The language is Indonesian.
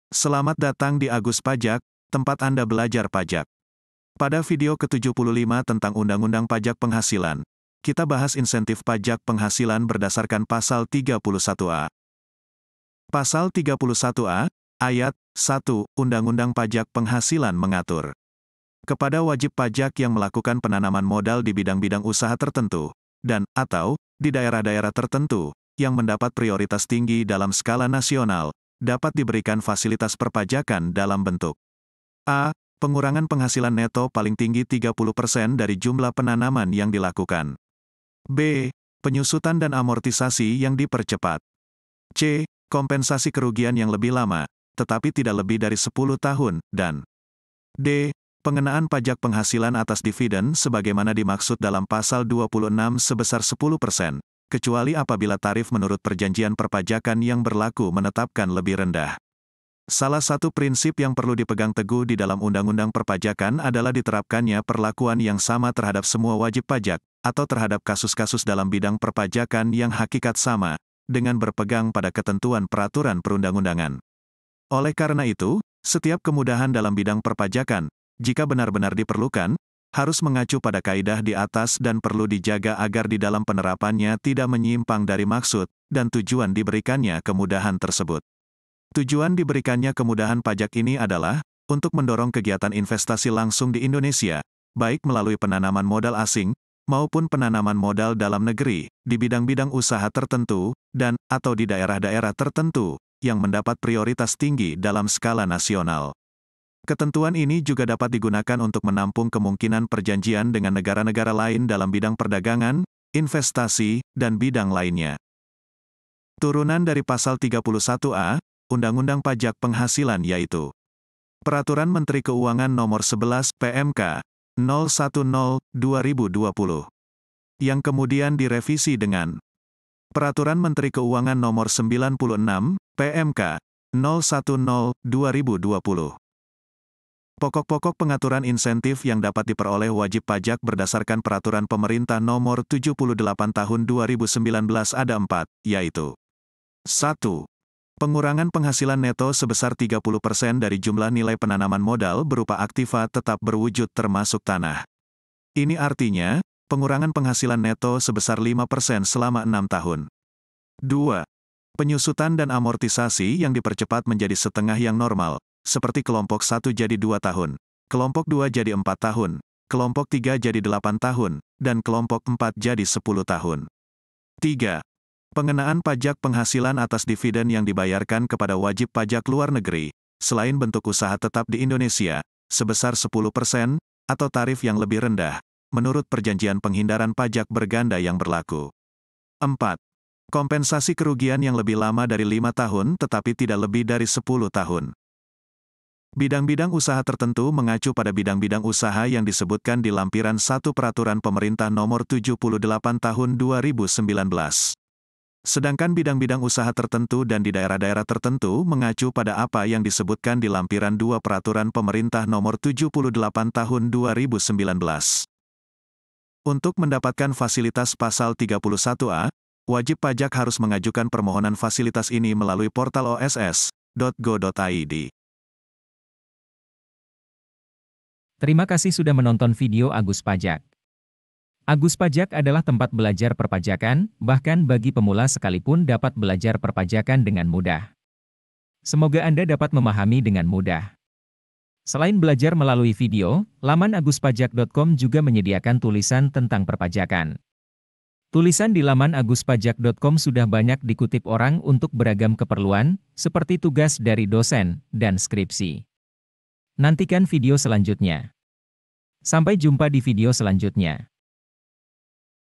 Selamat datang di Agus Pajak, tempat Anda belajar pajak. Pada video ke-75 tentang Undang-Undang Pajak Penghasilan, kita bahas insentif pajak penghasilan berdasarkan Pasal 31A. Pasal 31A, Ayat 1, Undang-Undang Pajak Penghasilan mengatur kepada wajib pajak yang melakukan penanaman modal di bidang-bidang usaha tertentu, dan atau di daerah-daerah tertentu, yang mendapat prioritas tinggi dalam skala nasional, dapat diberikan fasilitas perpajakan dalam bentuk A. Pengurangan penghasilan neto paling tinggi 30% dari jumlah penanaman yang dilakukan. B. Penyusutan dan amortisasi yang dipercepat. C. Kompensasi kerugian yang lebih lama, tetapi tidak lebih dari 10 tahun, dan D. Pengenaan pajak penghasilan atas dividen sebagaimana dimaksud dalam Pasal 26 sebesar 10%, kecuali apabila tarif menurut perjanjian perpajakan yang berlaku menetapkan lebih rendah. Salah satu prinsip yang perlu dipegang teguh di dalam Undang-Undang Perpajakan adalah diterapkannya perlakuan yang sama terhadap semua wajib pajak, atau terhadap kasus-kasus dalam bidang perpajakan yang hakikat sama, dengan berpegang pada ketentuan peraturan perundang-undangan. Oleh karena itu, setiap kemudahan dalam bidang perpajakan, jika benar-benar diperlukan, harus mengacu pada kaidah di atas dan perlu dijaga agar di dalam penerapannya tidak menyimpang dari maksud dan tujuan diberikannya kemudahan tersebut. Tujuan diberikannya kemudahan pajak ini adalah untuk mendorong kegiatan investasi langsung di Indonesia, baik melalui penanaman modal asing maupun penanaman modal dalam negeri di bidang-bidang usaha tertentu dan atau di daerah-daerah tertentu yang mendapat prioritas tinggi dalam skala nasional. Ketentuan ini juga dapat digunakan untuk menampung kemungkinan perjanjian dengan negara-negara lain dalam bidang perdagangan, investasi, dan bidang lainnya. Turunan dari Pasal 31A, Undang-Undang Pajak Penghasilan yaitu Peraturan Menteri Keuangan Nomor 11 PMK 010/2020, yang kemudian direvisi dengan Peraturan Menteri Keuangan Nomor 96 PMK 010/2020. Pokok-pokok pengaturan insentif yang dapat diperoleh wajib pajak berdasarkan Peraturan Pemerintah Nomor 78 Tahun 2019 ada 4, yaitu 1. Pengurangan penghasilan neto sebesar 30% dari jumlah nilai penanaman modal berupa aktiva tetap berwujud termasuk tanah. Ini artinya, pengurangan penghasilan neto sebesar 5% selama 6 tahun. 2. Penyusutan dan amortisasi yang dipercepat menjadi setengah yang normal, seperti kelompok 1 jadi 2 tahun, kelompok 2 jadi 4 tahun, kelompok 3 jadi 8 tahun, dan kelompok 4 jadi 10 tahun. 3. Pengenaan pajak penghasilan atas dividen yang dibayarkan kepada wajib pajak luar negeri, selain bentuk usaha tetap di Indonesia, sebesar 10%, atau tarif yang lebih rendah, menurut perjanjian penghindaran pajak berganda yang berlaku. 4. Kompensasi kerugian yang lebih lama dari 5 tahun tetapi tidak lebih dari 10 tahun. Bidang-bidang usaha tertentu mengacu pada bidang-bidang usaha yang disebutkan di lampiran 1 Peraturan Pemerintah Nomor 78 Tahun 2019. Sedangkan bidang-bidang usaha tertentu dan di daerah-daerah tertentu mengacu pada apa yang disebutkan di lampiran 2 Peraturan Pemerintah Nomor 78 Tahun 2019. Untuk mendapatkan fasilitas Pasal 31A, wajib pajak harus mengajukan permohonan fasilitas ini melalui portal oss.go.id. Terima kasih sudah menonton video Agus Pajak. Agus Pajak adalah tempat belajar perpajakan, bahkan bagi pemula sekalipun dapat belajar perpajakan dengan mudah. Semoga Anda dapat memahami dengan mudah. Selain belajar melalui video, laman aguspajak.com juga menyediakan tulisan tentang perpajakan. Tulisan di laman aguspajak.com sudah banyak dikutip orang untuk beragam keperluan, seperti tugas dari dosen dan skripsi. Nantikan video selanjutnya. Sampai jumpa di video selanjutnya.